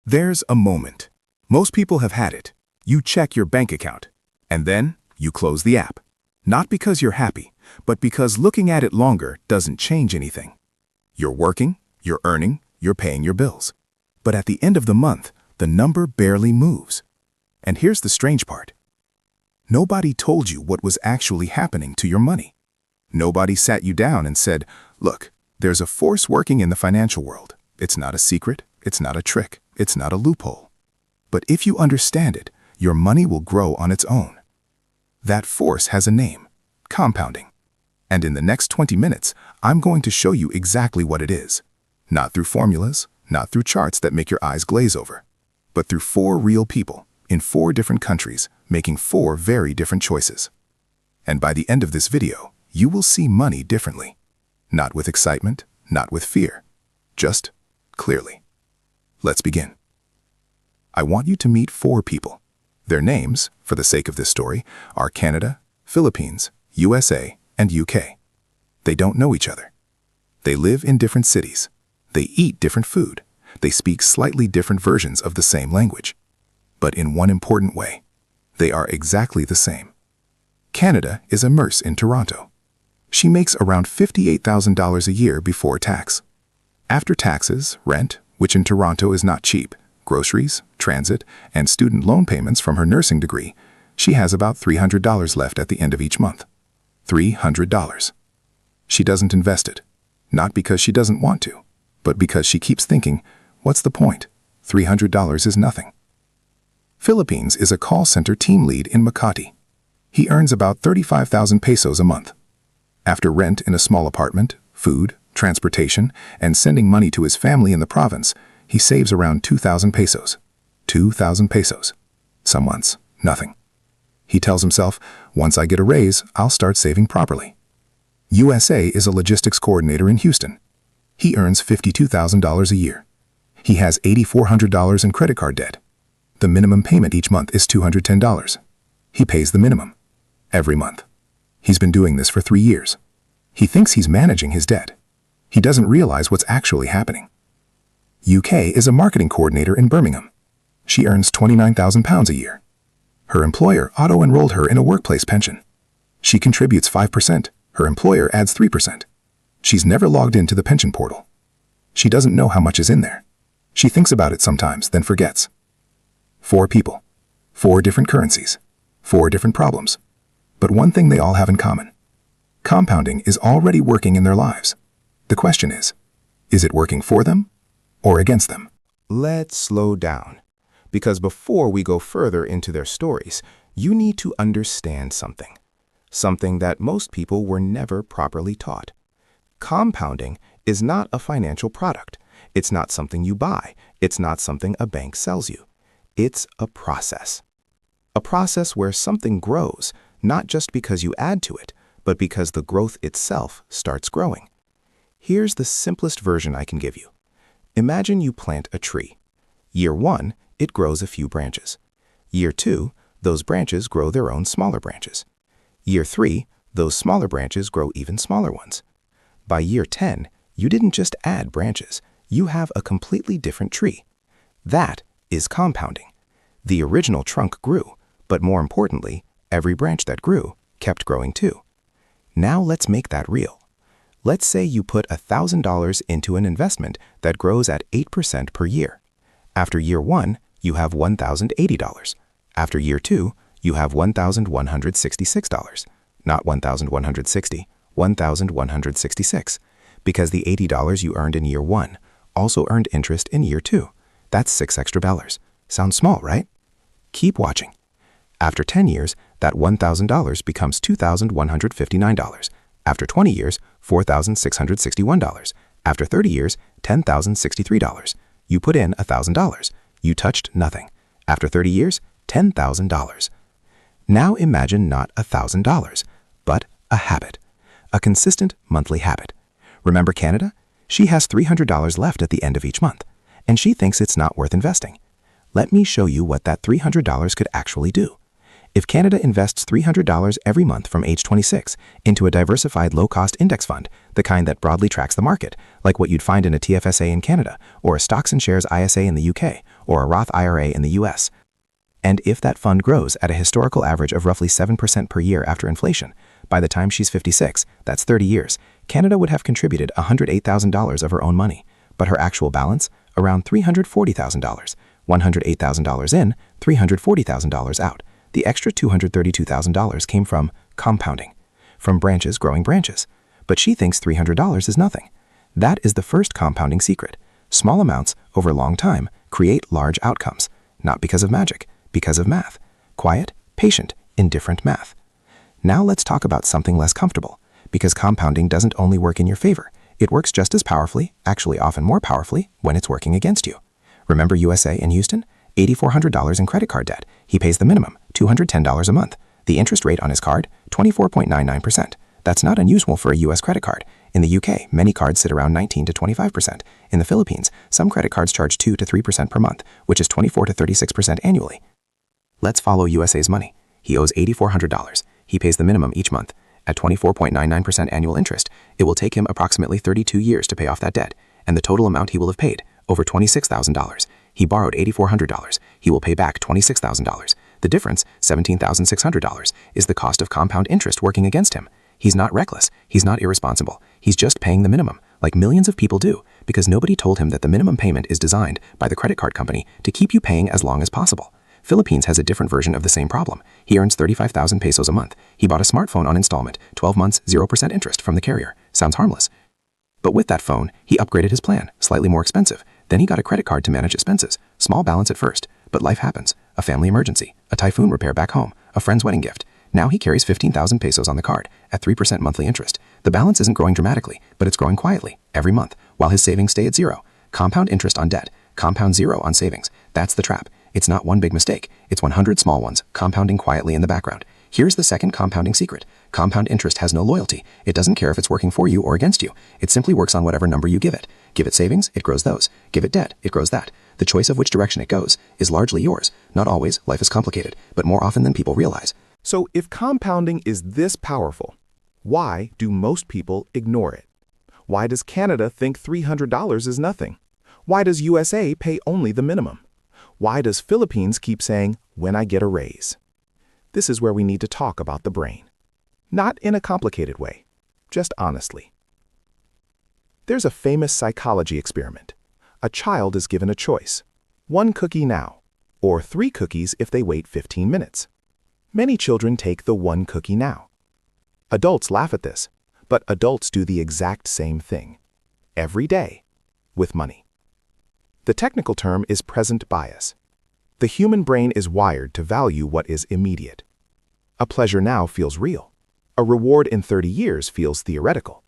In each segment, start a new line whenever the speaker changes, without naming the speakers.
There's a moment. Most people have had it. You check your bank account, and then you close the app. Not because you're happy, but because looking at it longer doesn't change anything. You're working, you're earning, you're paying your bills. But at the end of the month, the number barely moves. And here's the strange part. Nobody told you what was actually happening to your money. Nobody sat you down and said, look, there's a force working in the financial world. It's not a secret, it's not a trick, it's not a loophole. But if you understand it, your money will grow on its own. That force has a name, compounding. And in the next 20 minutes, I'm going to show you exactly what it is. Not through formulas, not through charts that make your eyes glaze over, but through 4 real people in 4 different countries making 4 very different choices. And by the end of this video, you will see money differently. Not with excitement, not with fear, just clearly. Let's begin. I want you to meet 4 people. Their names, for the sake of this story, are Canada, Philippines, USA, and UK. They don't know each other. They live in different cities. They eat different food. They speak slightly different versions of the same language. But in one important way, they are exactly the same. Canada is a nurse in Toronto. She makes around $58,000 a year before tax. After taxes, rent, which in Toronto is not cheap, groceries, transit, and student loan payments from her nursing degree, she has about $300 left at the end of each month. $300. She doesn't invest it, not because she doesn't want to, but because she keeps thinking, what's the point? $300 is nothing. Philippines is a call center team lead in Makati. He earns about 35,000 pesos a month. After rent in a small apartment, food, transportation, and sending money to his family in the province, he saves around 2,000 pesos. 2,000 pesos. Some months, nothing. He tells himself, once I get a raise, I'll start saving properly. USA is a logistics coordinator in Houston. He earns $52,000 a year. He has $8,400 in credit card debt. The minimum payment each month is $210. He pays the minimum. Every month. He's been doing this for 3 years. He thinks he's managing his debt. He doesn't realize what's actually happening. UK is a marketing coordinator in Birmingham. She earns £29,000 a year. Her employer auto-enrolled her in a workplace pension. She contributes 5%. Her employer adds 3%. She's never logged into the pension portal. She doesn't know how much is in there. She thinks about it sometimes, then forgets. 4 people. 4 different currencies. 4 different problems. But one thing they all have in common. Compounding is already working in their lives. The question is it working for them or against them?
Let's slow down, because before we go further into their stories, you need to understand something. Something that most people were never properly taught. Compounding is not a financial product. It's not something you buy. It's not something a bank sells you. It's a process. A process where something grows, not just because you add to it, but because the growth itself starts growing. Here's the simplest version I can give you. Imagine you plant a tree. Year 1, it grows a few branches. Year 2, those branches grow their own smaller branches. Year 3, those smaller branches grow even smaller ones. By year 10, you didn't just add branches, you have a completely different tree. That is compounding. The original trunk grew, but more importantly, every branch that grew kept growing too. Now let's make that real. Let's say you put $1,000 into an investment that grows at 8% per year. After year 1, you have $1,080. After year 2, you have $1,166. Not $1,160, $1,166. Because the $80 you earned in year 1 also earned interest in year 2. That's $6 extra. Sounds small, right? Keep watching. After 10 years, that $1,000 becomes $2,159. After 20 years, $4,661. After 30 years, $10,063. You put in $1,000. You touched nothing. After 30 years, $10,000. Now imagine not $1,000, but a habit. A consistent monthly habit. Remember Canada? She has $300 left at the end of each month, and she thinks it's not worth investing. Let me show you what that $300 could actually do. If Canada invests $300 every month from age 26 into a diversified low-cost index fund, the kind that broadly tracks the market, like what you'd find in a TFSA in Canada, or a stocks and shares ISA in the UK, or a Roth IRA in the US. And if that fund grows at a historical average of roughly 7% per year after inflation, by the time she's 56, that's 30 years, Canada would have contributed $108,000 of her own money, but her actual balance, around $340,000. $108,000 in, $340,000 out. The extra $232,000 came from compounding, from branches growing branches. But she thinks $300 is nothing. That is the first compounding secret. Small amounts over a long time create large outcomes, not because of magic, because of math. Quiet, patient, indifferent math. Now let's talk about something less comfortable, because compounding doesn't only work in your favor. It works just as powerfully, actually often more powerfully, when it's working against you. Remember USA in Houston? $8,400 in credit card debt. He pays the minimum, $210 a month. The interest rate on his card, 24.99%. That's not unusual for a US credit card. In the UK, many cards sit around 19 to 25%. In the Philippines, some credit cards charge 2 to 3% per month, which is 24 to 36% annually. Let's follow USA's money. He owes $8,400. He pays the minimum each month. At 24.99% annual interest, it will take him approximately 32 years to pay off that debt, and the total amount he will have paid, over $26,000. He borrowed $8,400. He will pay back $26,000. The difference, $17,600, is the cost of compound interest working against him. He's not reckless. He's not irresponsible. He's just paying the minimum, like millions of people do, because nobody told him that the minimum payment is designed by the credit card company to keep you paying as long as possible. Philippines has a different version of the same problem. He earns 35,000 pesos a month. He bought a smartphone on installment, 12 months, 0% interest from the carrier. Sounds harmless. But with that phone, he upgraded his plan, slightly more expensive. Then he got a credit card to manage expenses. Small balance at first, but life happens. A family emergency, a typhoon repair back home, a friend's wedding gift. Now he carries 15,000 pesos on the card at 3% monthly interest. The balance isn't growing dramatically, but it's growing quietly, every month, while his savings stay at zero. Compound interest on debt, compound zero on savings. That's the trap. It's not one big mistake. It's 100 small ones, compounding quietly in the background. Here's the second compounding secret. Compound interest has no loyalty. It doesn't care if it's working for you or against you. It simply works on whatever number you give it. Give it savings, it grows those. Give it debt, it grows that. The choice of which direction it goes is largely yours. Not always, life is complicated, but more often than people realize.
So if compounding is this powerful, why do most people ignore it? Why does Canada think $300 is nothing? Why does USA pay only the minimum? Why does Philippines keep saying, when I get a raise? This is where we need to talk about the brain. Not in a complicated way, just honestly. There's a famous psychology experiment. A child is given a choice, 1 cookie now, or 3 cookies if they wait 15 minutes. Many children take the 1 cookie now. Adults laugh at this, but adults do the exact same thing, every day, with money. The technical term is present bias. The human brain is wired to value what is immediate. A pleasure now feels real. A reward in 30 years feels theoretical.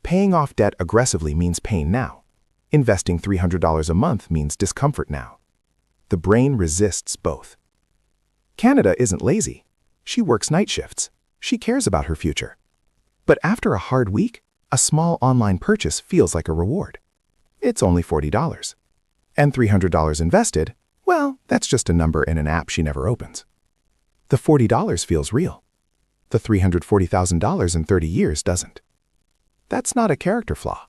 Paying off debt aggressively means pain now. Investing $300 a month means discomfort now. The brain resists both. Canada isn't lazy. She works night shifts. She cares about her future. But after a hard week, a small online purchase feels like a reward. It's only $40. And $300 invested, well, that's just a number in an app she never opens. The $40 feels real. The $340,000 in 30 years doesn't. That's not a character flaw.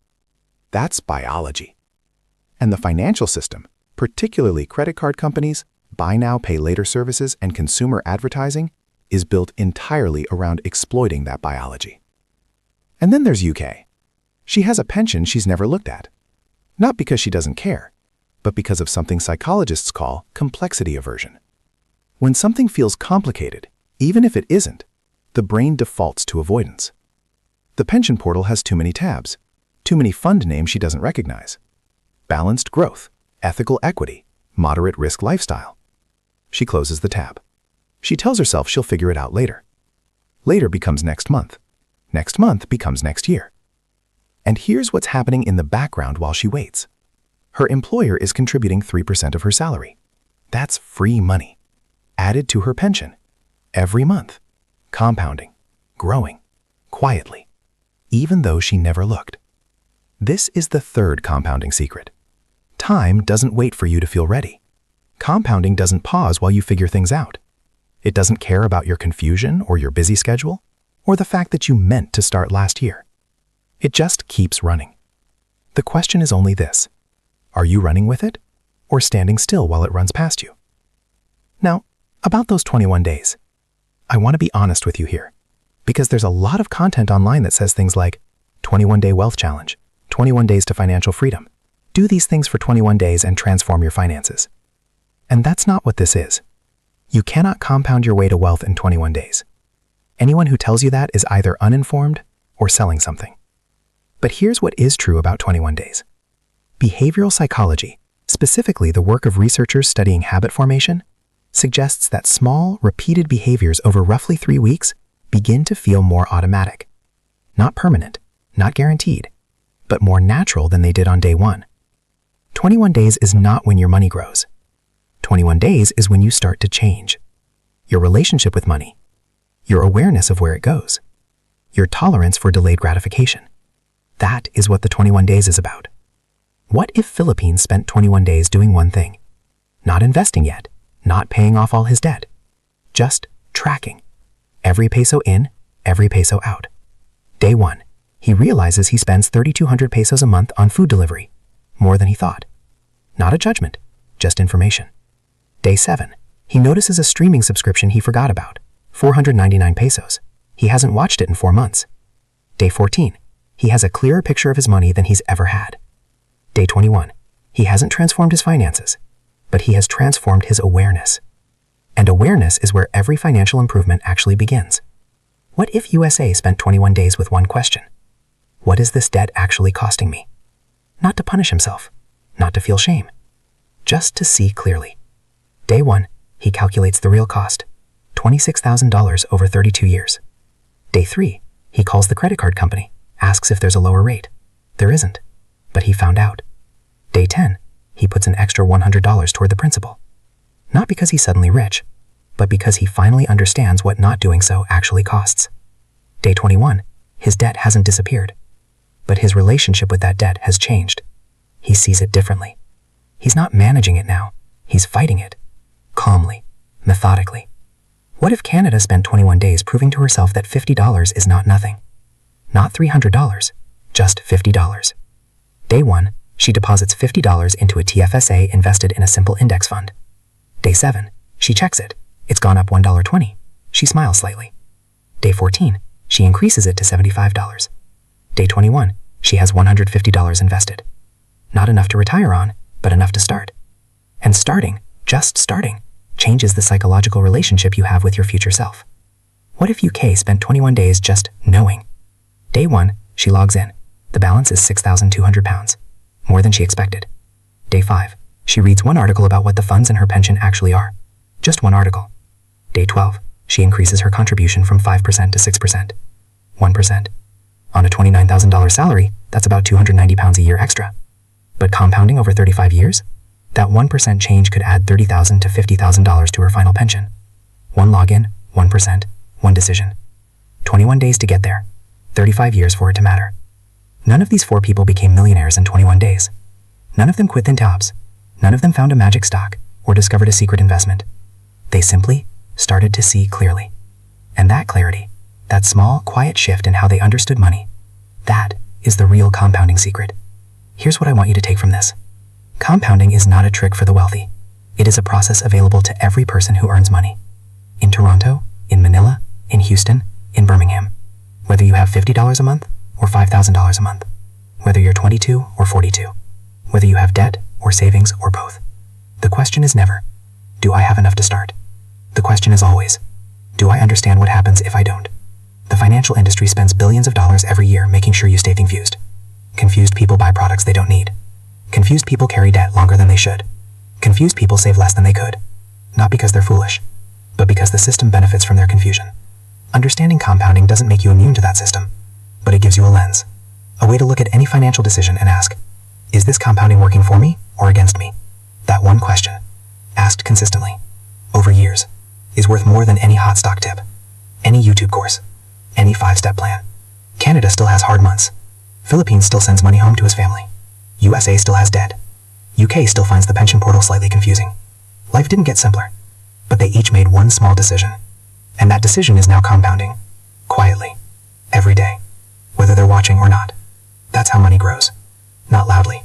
That's biology. And the financial system, particularly credit card companies, buy now, pay later services, and consumer advertising, is built entirely around exploiting that biology. And then there's UK. She has a pension she's never looked at. Not because she doesn't care, but because of something psychologists call complexity aversion. When something feels complicated, even if it isn't, the brain defaults to avoidance. The pension portal has too many tabs, too many fund names she doesn't recognize. Balanced growth, ethical equity, moderate risk lifestyle. She closes the tab. She tells herself she'll figure it out later. Later becomes next month. Next month becomes next year. And here's what's happening in the background while she waits. Her employer is contributing 3% of her salary. That's free money, added to her pension, every month, compounding, growing, quietly, even though she never looked. This is the third compounding secret. Time doesn't wait for you to feel ready. Compounding doesn't pause while you figure things out. It doesn't care about your confusion or your busy schedule, or the fact that you meant to start last year. It just keeps running. The question is only this: are you running with it?
or standing still while it runs past you. Now, about those 21 days. I want to be honest with you here, because there's a lot of content online that says things like 21-day wealth challenge, 21 days to financial freedom. Do these things for 21 days and transform your finances. And that's not what this is. You cannot compound your way to wealth in 21 days. Anyone who tells you that is either uninformed or selling something. But here's what is true about 21 days. Behavioral psychology, specifically the work of researchers studying habit formation, suggests that small, repeated behaviors over roughly 3 weeks begin to feel more automatic. Not permanent, not guaranteed, but more natural than they did on day 1. 21 days is not when your money grows. 21 days is when you start to change. Your relationship with money, your awareness of where it goes, your tolerance for delayed gratification. That is what the 21 days is about. What if Philippines spent 21 days doing one thing? Not investing yet, not paying off all his debt, just tracking. Every peso in, every peso out. Day 1, he realizes he spends 3,200 pesos a month on food delivery, more than he thought. Not a judgment, just information. Day 7, he notices a streaming subscription he forgot about, 499 pesos. He hasn't watched it in 4 months. Day 14, he has a clearer picture of his money than he's ever had. Day 21, he hasn't transformed his finances, but he has transformed his awareness. And awareness is where every financial improvement actually begins. What if USA spent 21 days with one question? What is this debt actually costing me? Not to punish himself, not to feel shame, just to see clearly. Day 1, he calculates the real cost, $26,000 over 32 years. Day 3, he calls the credit card company, asks if there's a lower rate. There isn't, but he found out. Day 10, he puts an extra $100 toward the principal. Not because he's suddenly rich, but because he finally understands what not doing so actually costs. Day 21, his debt hasn't disappeared, but his relationship with that debt has changed. He sees it differently. He's not managing it now, he's fighting it. Calmly, methodically. What if Canada spent 21 days proving to herself that $50 is not nothing? Not $300, just $50. Day 1, she deposits $50 into a TFSA invested in a simple index fund. Day 7, she checks it. It's gone up $1.20. She smiles slightly. Day 14, she increases it to $75. Day 21, she has $150 invested. Not enough to retire on, but enough to start. And starting, just starting, changes the psychological relationship you have with your future self. What if UK spent 21 days just knowing? Day 1, she logs in. The balance is £6,200, more than she expected. Day 5, she reads one article about what the funds in her pension actually are. Just one article. Day 12, she increases her contribution from 5% to 6%. 1%. On a $29,000 salary, that's about £290 a year extra. But compounding over 35 years? That 1% change could add $30,000 to $50,000 to her final pension. One login, 1%, one decision. 21 days to get there. 35 years for it to matter. None of these 4 people became millionaires in 21 days. None of them quit their jobs. None of them found a magic stock or discovered a secret investment. They simply started to see clearly. And that clarity, that small, quiet shift in how they understood money, that is the real compounding secret. Here's what I want you to take from this. Compounding is not a trick for the wealthy. It is a process available to every person who earns money. In Toronto, in Manila, in Houston, in Birmingham. Whether you have $50 a month or $5,000 a month. Whether you're 22 or 42. Whether you have debt or savings or both. The question is never, do I have enough to start? The question is always, do I understand what happens if I don't? The financial industry spends billions of dollars every year making sure you stay confused. Confused people buy products they don't need. Confused people carry debt longer than they should. Confused people save less than they could. Not because they're foolish, but because the system benefits from their confusion. Understanding compounding doesn't make you immune to that system, but it gives you a lens. A way to look at any financial decision and ask, is this compounding working for me or against me? That one question, asked consistently, over years, is worth more than any hot stock tip, any YouTube course, any 5-step plan. Canada still has hard months. Philippines still sends money home to his family. USA still has debt. UK still finds the pension portal slightly confusing. Life didn't get simpler, but they each made one small decision. And that decision is now compounding, quietly, every day, whether they're watching or not. That's how money grows. Not loudly,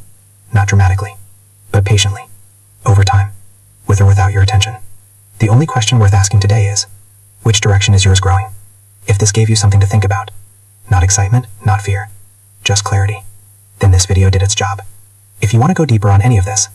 not dramatically, but patiently.
over time, with or without your attention. The only question worth asking today is, which direction is yours growing? If this gave you something to think about, not excitement, not fear, just clarity, then this video did its job. If you want to go deeper on any of this,